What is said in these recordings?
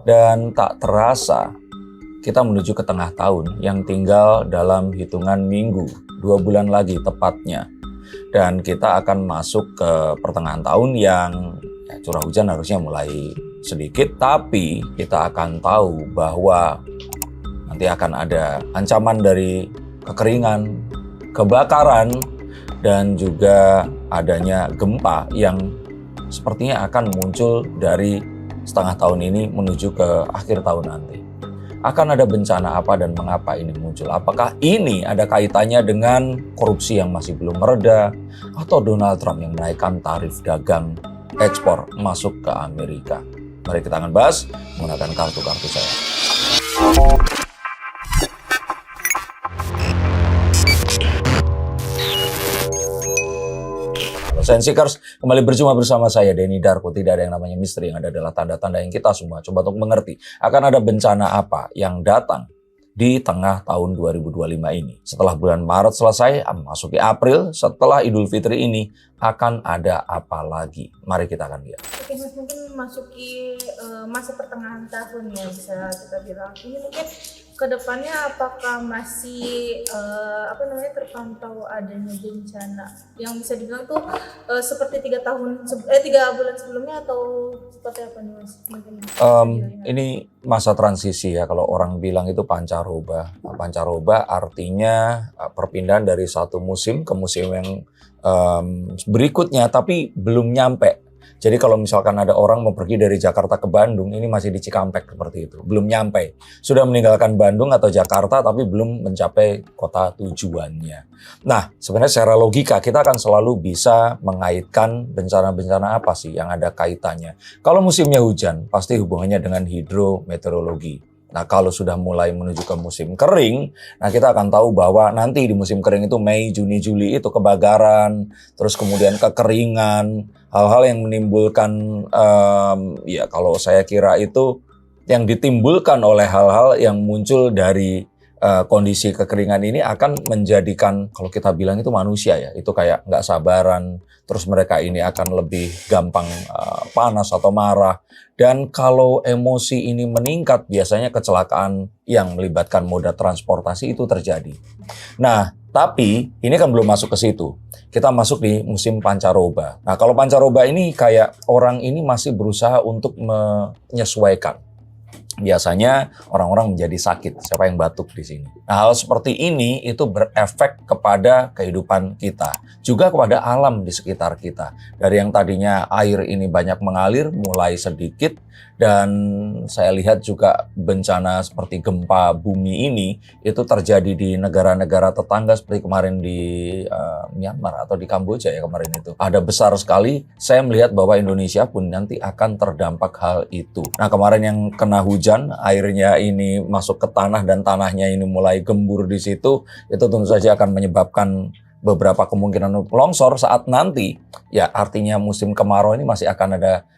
Dan tak terasa, kita menuju ke tengah tahun yang tinggal dalam hitungan minggu, 2 bulan lagi tepatnya. Dan kita akan masuk ke pertengahan tahun yang curah hujan harusnya mulai sedikit, tapi kita akan tahu bahwa nanti akan ada ancaman dari kekeringan, kebakaran, dan juga adanya gempa yang sepertinya akan muncul dari setengah tahun ini menuju ke akhir tahun nanti. Akan ada bencana apa dan mengapa ini muncul? Apakah ini ada kaitannya dengan korupsi yang masih belum mereda atau Donald Trump yang menaikkan tarif dagang ekspor masuk ke Amerika? Mari kita akan bahas menggunakan kartu-kartu saya. Sensikers, kembali berjumpa bersama saya Denny Darko. Tidak ada yang namanya misteri, yang ada adalah tanda-tanda yang kita semua coba untuk mengerti akan ada bencana apa yang datang di tengah tahun 2025 ini. Setelah bulan Maret selesai, memasuki April, setelah Idul Fitri ini akan ada apa lagi? Mari kita akan lihat. Oke Mas, mungkin memasuki masa pertengahan tahun ya bisa kita bilang. Ini mungkin kedepannya apakah masih terpantau adanya bencana yang bisa dibilang tuh seperti 3 bulan sebelumnya atau seperti apa nih Mas? Mungkin ini masa transisi ya, kalau orang bilang itu pancaroba. Pancaroba artinya perpindahan dari satu musim ke musim yang berikutnya, tapi belum nyampe. Jadi kalau misalkan ada orang mau pergi dari Jakarta ke Bandung, ini masih di Cikampek seperti itu, belum nyampe. Sudah meninggalkan Bandung atau Jakarta tapi belum mencapai kota tujuannya. Nah, sebenarnya secara logika kita akan selalu bisa mengaitkan bencana-bencana apa sih yang ada kaitannya. Kalau musimnya hujan, pasti hubungannya dengan hidrometeorologi. Nah, kalau sudah mulai menuju ke musim kering, nah kita akan tahu bahwa nanti di musim kering itu Mei, Juni, Juli itu kebakaran, terus kemudian kekeringan, hal-hal yang menimbulkan, ya kalau saya kira itu yang ditimbulkan oleh hal-hal yang muncul dari kondisi kekeringan ini akan menjadikan, kalau kita bilang itu manusia ya, itu kayak nggak sabaran, terus mereka ini akan lebih gampang panas atau marah. Dan kalau emosi ini meningkat, biasanya kecelakaan yang melibatkan moda transportasi itu terjadi. Nah, tapi ini kan belum masuk ke situ. Kita masuk di musim pancaroba. Nah, kalau pancaroba ini kayak orang ini masih berusaha untuk menyesuaikan. Biasanya orang-orang menjadi sakit. Siapa yang batuk di sini? Nah, hal seperti ini itu berefek kepada kehidupan kita, juga kepada alam di sekitar kita. Dari yang tadinya air ini banyak mengalir, mulai sedikit, dan saya lihat juga bencana seperti gempa bumi ini itu terjadi di negara-negara tetangga seperti kemarin di Myanmar atau di Kamboja ya kemarin itu. Ada besar sekali. Saya melihat bahwa Indonesia pun nanti akan terdampak hal itu. Nah, kemarin yang kena hujan, airnya ini masuk ke tanah dan tanahnya ini mulai gembur di situ, itu tentu saja akan menyebabkan beberapa kemungkinan longsor saat nanti. Ya, artinya musim kemarau ini masih akan ada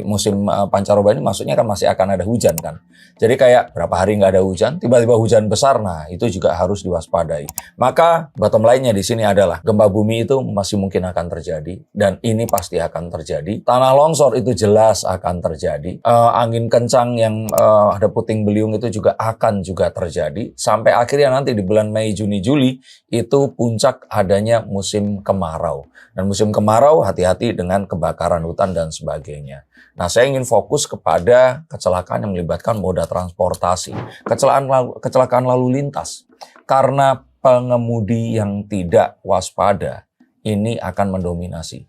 musim pancaroba ini maksudnya kan masih akan ada hujan kan. Jadi kayak berapa hari nggak ada hujan, tiba-tiba hujan besar, nah itu juga harus diwaspadai. Maka bottom line-nya di sini adalah gempa bumi itu masih mungkin akan terjadi dan ini pasti akan terjadi. Tanah longsor itu jelas akan terjadi. Angin kencang yang ada puting beliung itu juga akan juga terjadi. Sampai akhirnya nanti di bulan Mei, Juni, Juli itu puncak adanya musim kemarau. Dan musim kemarau hati-hati dengan kebakaran hutan dan sebagainya. Nah, saya ingin fokus kepada kecelakaan yang melibatkan moda transportasi, kecelakaan lalu lintas. Karena pengemudi yang tidak waspada ini akan mendominasi.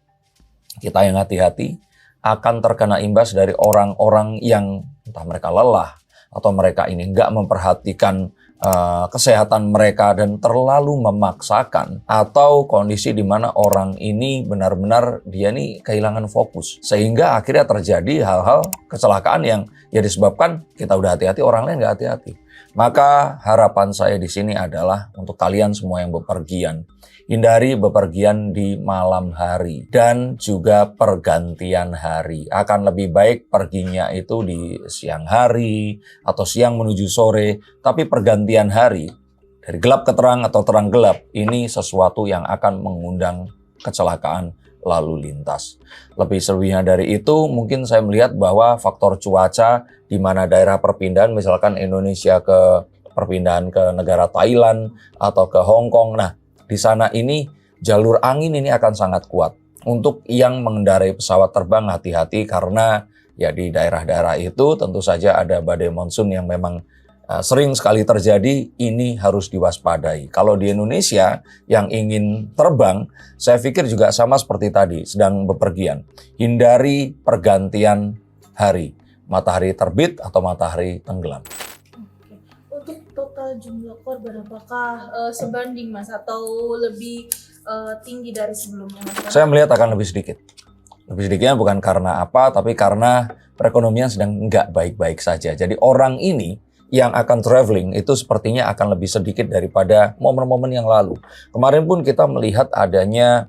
Kita yang hati-hati akan terkena imbas dari orang-orang yang entah mereka lelah atau mereka ini nggak memperhatikan kesehatan mereka dan terlalu memaksakan, atau kondisi di mana orang ini benar-benar dia nih kehilangan fokus sehingga akhirnya terjadi hal-hal kecelakaan yang ya disebabkan kita udah hati-hati, orang lain nggak hati-hati. Maka harapan saya di sini adalah untuk kalian semua yang bepergian, hindari bepergian di malam hari dan juga pergantian hari. Akan lebih baik perginya itu di siang hari atau siang menuju sore, tapi pergantian hari dari gelap ke terang atau terang gelap ini sesuatu yang akan mengundang kecelakaan lalu lintas. Lebih selebihnya dari itu, mungkin saya melihat bahwa faktor cuaca di mana daerah perpindahan, misalkan Indonesia perpindahan ke negara Thailand atau ke Hong Kong. Nah, di sana ini jalur angin ini akan sangat kuat. Untuk yang mengendarai pesawat terbang, hati-hati karena ya di daerah-daerah itu tentu saja ada badai monsun yang memang sering sekali terjadi, ini harus diwaspadai. Kalau di Indonesia yang ingin terbang, saya pikir juga sama seperti tadi, sedang bepergian. Hindari pergantian hari, matahari terbit atau matahari tenggelam. Oke. Untuk total jumlah korban apakah sebanding Mas atau lebih tinggi dari sebelumnya Mas? Saya melihat akan lebih sedikit. Lebih sedikitnya bukan karena apa, tapi karena perekonomian sedang nggak baik-baik saja. Jadi orang ini yang akan traveling itu sepertinya akan lebih sedikit daripada momen-momen yang lalu. Kemarin pun kita melihat adanya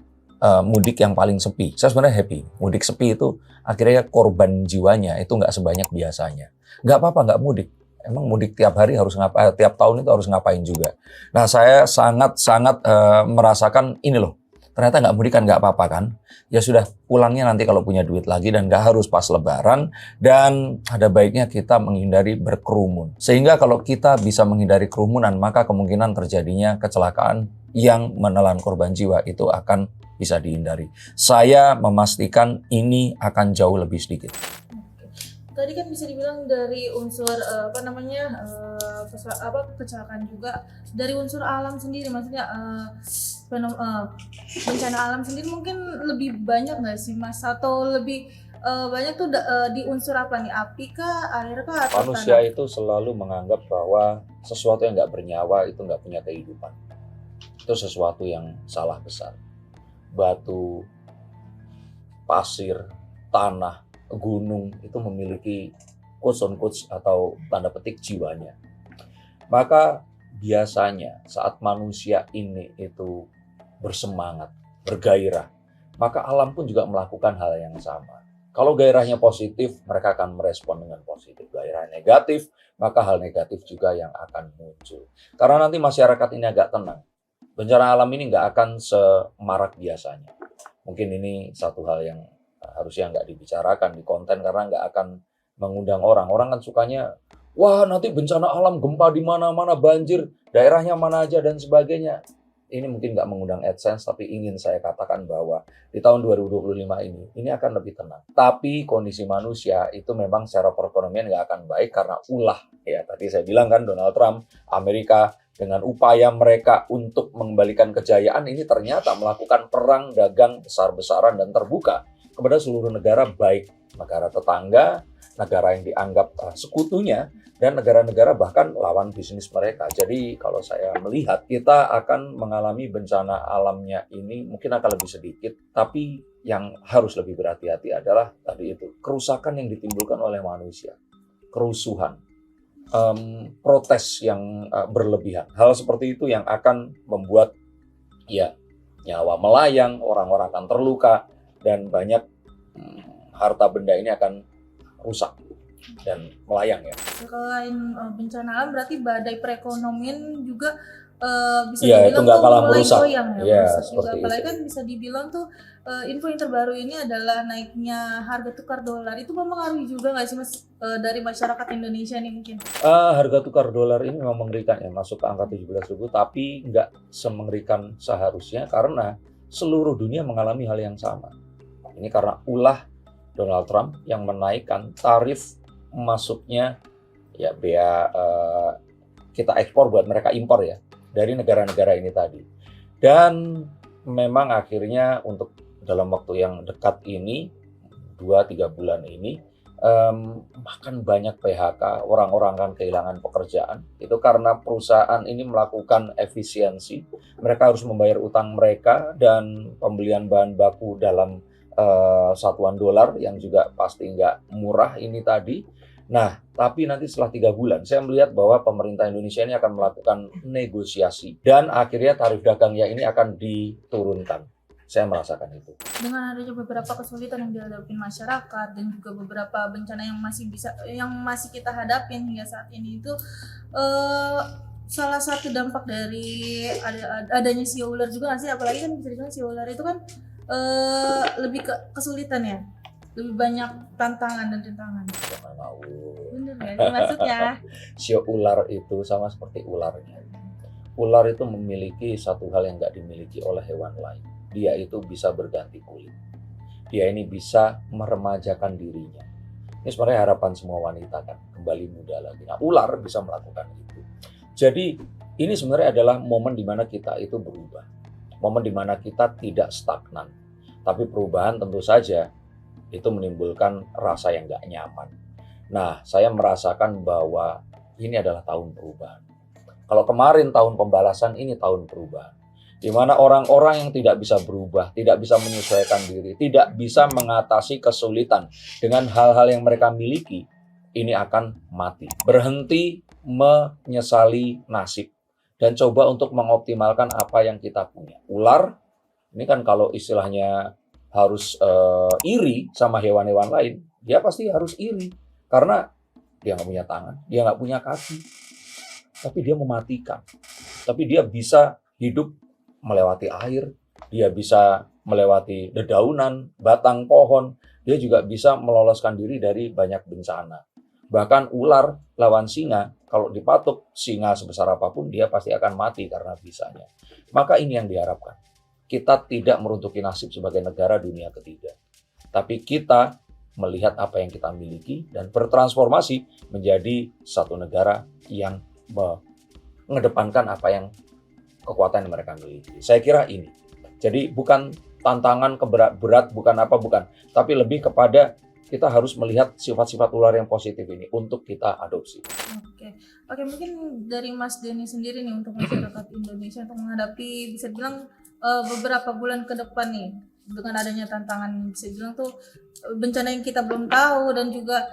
mudik yang paling sepi. Saya sebenarnya happy. Mudik sepi itu akhirnya korban jiwanya itu nggak sebanyak biasanya. Nggak apa-apa, nggak mudik. Emang mudik tiap hari harus ngapain? Tiap tahun itu harus ngapain juga. Nah, saya sangat-sangat merasakan ini loh. Ternyata nggak mudik kan nggak apa-apa kan. Ya sudah, pulangnya nanti kalau punya duit lagi dan nggak harus pas lebaran. Dan ada baiknya kita menghindari berkerumun. Sehingga kalau kita bisa menghindari kerumunan, maka kemungkinan terjadinya kecelakaan yang menelan korban jiwa itu akan bisa dihindari. Saya memastikan ini akan jauh lebih sedikit. Tadi kan bisa dibilang dari unsur kecelakaan juga dari unsur alam sendiri, maksudnya bencana alam sendiri mungkin lebih banyak nggak sih Mas, atau lebih banyak tuh di unsur apa nih, api kah, air kah, atau Manusia tanah? itu selalu menganggap bahwa sesuatu yang nggak bernyawa itu nggak punya kehidupan. Itu sesuatu yang salah besar. Batu, pasir, tanah, gunung itu memiliki quotes on quotes atau tanda petik jiwanya. Maka biasanya saat manusia ini itu bersemangat, bergairah, maka alam pun juga melakukan hal yang sama. Kalau gairahnya positif, mereka akan merespon dengan positif. Gairah negatif, maka hal negatif juga yang akan muncul. Karena nanti masyarakat ini agak tenang. Bencana alam ini nggak akan semarak biasanya. Mungkin ini satu hal yang harusnya nggak dibicarakan di konten karena nggak akan mengundang orang. Orang kan sukanya, wah nanti bencana alam, gempa di mana-mana, banjir, daerahnya mana aja dan sebagainya. Ini mungkin nggak mengundang AdSense, tapi ingin saya katakan bahwa di tahun 2025 ini akan lebih tenang. Tapi kondisi manusia itu memang secara perekonomian nggak akan baik karena ulah. Ya tadi saya bilang kan Donald Trump, Amerika dengan upaya mereka untuk mengembalikan kejayaan ini ternyata melakukan perang dagang besar-besaran dan terbuka kepada seluruh negara, baik negara tetangga, negara yang dianggap sekutunya, dan negara-negara bahkan lawan bisnis mereka. Jadi kalau saya melihat kita akan mengalami bencana alamnya ini mungkin akan lebih sedikit, tapi yang harus lebih berhati-hati adalah tadi itu, kerusakan yang ditimbulkan oleh manusia, kerusuhan, protes yang berlebihan. Hal seperti itu yang akan membuat ya nyawa melayang, orang-orang akan terluka, dan banyak harta benda ini akan rusak dan melayang ya. Selain bencana alam, berarti badai perekonomian juga bisa Iya, itu dibilang nggak tuh kalah mulai merusak. goyang ya, Iya, merusak juga. seperti Apalagi itu. kan bisa dibilang tuh info yang terbaru ini adalah naiknya harga tukar dolar. Itu mempengaruhi juga nggak sih Mas dari masyarakat Indonesia nih mungkin? Harga tukar dolar ini memang mengerikan ya, masuk ke angka 17.000, tapi nggak semengerikan seharusnya karena seluruh dunia mengalami hal yang sama. Ini karena ulah Donald Trump yang menaikkan tarif masuknya ya bea kita ekspor buat mereka impor ya dari negara-negara ini tadi. Dan memang akhirnya untuk dalam waktu yang dekat ini 2-3 bulan ini makan banyak PHK, orang-orang akan kehilangan pekerjaan. Itu karena perusahaan ini melakukan efisiensi. Mereka harus membayar utang mereka dan pembelian bahan baku dalam satuan dolar yang juga pasti nggak murah ini tadi. Nah, tapi nanti setelah 3 bulan, saya melihat bahwa pemerintah Indonesia ini akan melakukan negosiasi dan akhirnya tarif dagangnya ini akan diturunkan. Saya merasakan itu. Dengan adanya beberapa kesulitan yang dihadapi masyarakat dan juga beberapa bencana yang masih kita hadapin hingga saat ini itu salah satu dampak dari adanya siu ular juga nggak sih? Apalagi kan bisa dibilang siu ular itu kan lebih ke kesulitan ya, lebih banyak tantangan dan rintangan. Jangan ngawur. Bener ya itu maksudnya. Sio ular itu sama seperti ularnya. Ular itu memiliki satu hal yang nggak dimiliki oleh hewan lain. Dia itu bisa berganti kulit. Dia ini bisa meremajakan dirinya. Ini sebenarnya harapan semua wanita kan, kembali muda lagi. Nah, ular bisa melakukan itu. Jadi, ini sebenarnya adalah momen di mana kita itu berubah. Momen di mana kita tidak stagnan. Tapi perubahan tentu saja itu menimbulkan rasa yang nggak nyaman. Nah, saya merasakan bahwa ini adalah tahun perubahan. Kalau kemarin tahun pembalasan, ini tahun perubahan. Di mana orang-orang yang tidak bisa berubah, tidak bisa menyesuaikan diri, tidak bisa mengatasi kesulitan dengan hal-hal yang mereka miliki, ini akan mati. Berhenti menyesali nasib dan coba untuk mengoptimalkan apa yang kita punya. Ular, ini kan kalau istilahnya harus iri sama hewan-hewan lain, dia pasti harus iri. Karena dia nggak punya tangan, dia nggak punya kaki. Tapi dia mematikan. Tapi dia bisa hidup melewati air, dia bisa melewati dedaunan, batang pohon, dia juga bisa meloloskan diri dari banyak bencana. Bahkan ular lawan singa, kalau dipatuk singa sebesar apapun, dia pasti akan mati karena bisanya. Maka ini yang diharapkan. Kita tidak meruntuhi nasib sebagai negara dunia ketiga. Tapi kita melihat apa yang kita miliki dan bertransformasi menjadi satu negara yang mengedepankan apa yang kekuatan yang mereka miliki. Saya kira ini. Jadi bukan tantangan berat, bukan apa, bukan. Tapi lebih kepada kita harus melihat sifat-sifat ular yang positif ini untuk kita adopsi. Oke, mungkin dari Mas Denny sendiri nih untuk masyarakat Indonesia untuk menghadapi bisa bilang beberapa bulan ke depan nih dengan adanya tantangan bisa bilang tuh bencana yang kita belum tahu dan juga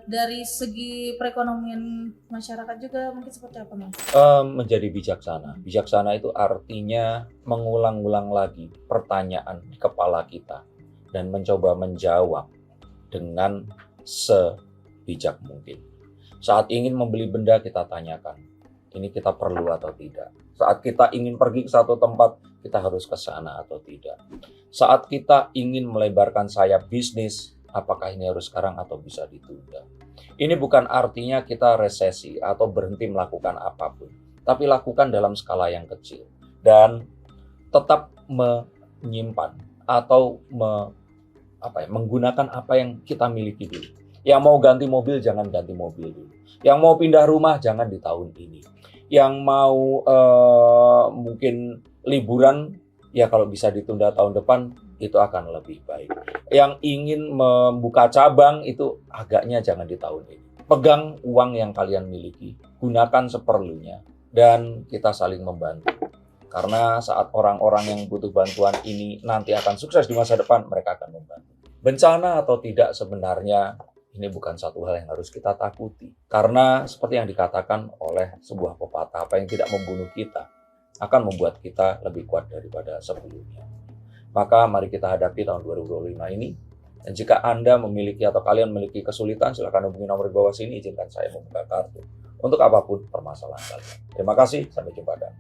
dari segi perekonomian masyarakat juga mungkin seperti apa Mas? Menjadi bijaksana. Bijaksana itu artinya mengulang-ulang lagi pertanyaan di kepala kita dan mencoba menjawab dengan sebijak mungkin. Saat ingin membeli benda kita tanyakan, ini kita perlu atau tidak. Saat kita ingin pergi ke satu tempat, kita harus ke sana atau tidak. Saat kita ingin melebarkan sayap bisnis, apakah ini harus sekarang atau bisa ditunda? Ini bukan artinya kita resesi atau berhenti melakukan apapun, tapi lakukan dalam skala yang kecil dan tetap menyimpan atau menggunakan apa yang kita miliki dulu. Yang mau ganti mobil, jangan ganti mobil dulu. Yang mau pindah rumah, jangan di tahun ini. Yang mau mungkin liburan, ya kalau bisa ditunda tahun depan, itu akan lebih baik. Yang ingin membuka cabang itu agaknya jangan di tahun ini. Pegang uang yang kalian miliki, gunakan seperlunya, dan kita saling membantu. Karena saat orang-orang yang butuh bantuan ini nanti akan sukses di masa depan, mereka akan membantu. Bencana atau tidak sebenarnya ini bukan satu hal yang harus kita takuti. Karena seperti yang dikatakan oleh sebuah pepatah, apa yang tidak membunuh kita akan membuat kita lebih kuat daripada sebelumnya. Maka mari kita hadapi tahun 2025 ini. Dan jika Anda memiliki atau kalian memiliki kesulitan, silakan hubungi nomor di bawah sini, izinkan saya membuka kartu untuk apapun permasalahan kalian. Terima kasih, sampai jumpa dan